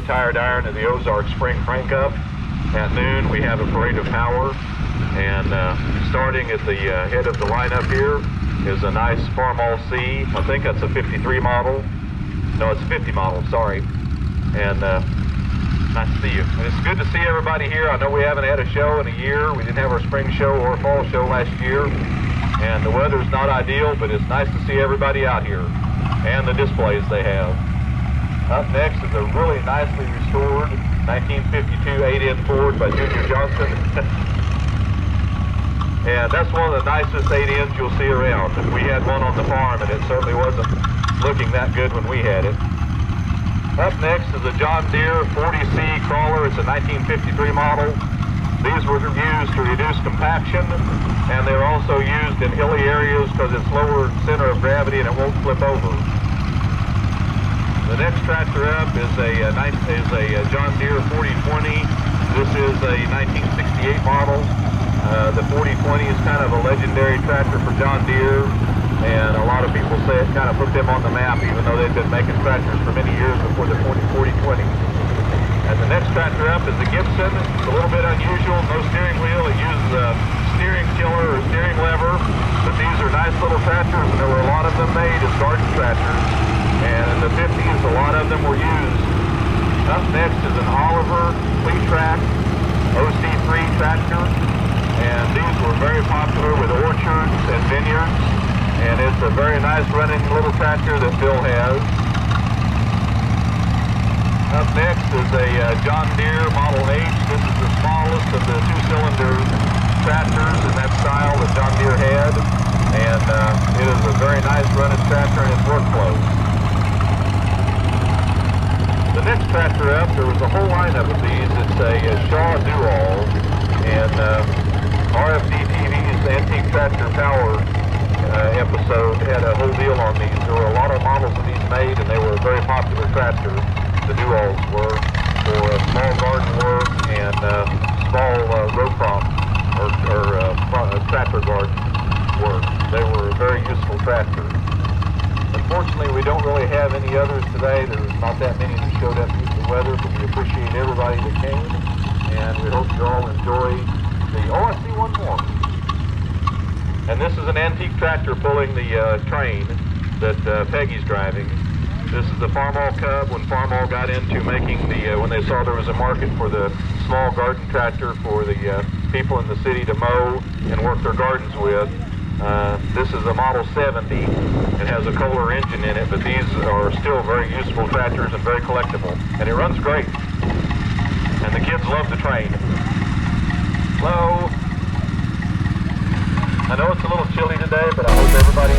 Tired Iron at the Ozark Spring Crank Up. At noon, we have a parade of power. And starting at the head of the lineup here is a nice Farmall C. I think that's a 53 model. No, it's a 50 model, sorry. And nice to see you. And it's good to see everybody here. I know we haven't had a show in a year. We didn't have our spring show or fall show last year. And the weather's not ideal, but it's nice to see everybody out here and the displays they have. Up next is a really nicely restored 1952 8-in Ford by Junior Johnson. And that's one of the nicest 8-ins you'll see around. We had one on the farm and it certainly wasn't looking that good when we had it. Up next is a John Deere 40C crawler. It's a 1953 model. These were used to reduce compaction, and they're also used in hilly areas because it's lower center of gravity and it won't flip over. The next tractor up is a John Deere 4020. This is a 1968 model. The 4020 is kind of a legendary tractor for John Deere, and a lot of people say it kind of put them on the map, even though they've been making tractors for many years before the 4020. And the next tractor up is a Gibson. It's a little bit unusual, no steering wheel. It uses a steering tiller or steering lever, but these are nice little tractors, and there were a lot of them made as garden tractors. And in the 50s, a lot of them were used. Up next is an Oliver Fleetrac OC3 tractor, and these were very popular with orchards and vineyards, and it's a very nice running little tractor that Bill has. Up next is a John Deere Model H. This is the smallest of the two-cylinder tractors in that style that John Deere had, and it is a very nice running tractor in its workflow. The next tractor up, there was a whole lineup of these. It's a Shaw Dual, and RFD TV's Antique Tractor Power episode had a whole deal on these. There were a lot of models of these made, and they were a very popular tractor. The Duals were for small garden work and small row crop or tractor garden work. They were a very useful tractor. Unfortunately, we don't really have any others today. There's not that many that showed up due to the weather, but we appreciate everybody that came, and we hope you all enjoy the... Oh, I see one more. And this is an antique tractor pulling the train that Peggy's driving. This is the Farmall Cub. When Farmall got into making when they saw there was a market for the small garden tractor for the people in the city to mow and work their gardens with. This is a Model 70. It has a Kohler engine in it, but these are still very useful tractors and very collectible. And it runs great. And the kids love the train. Hello. I know it's a little chilly today, but I hope everybody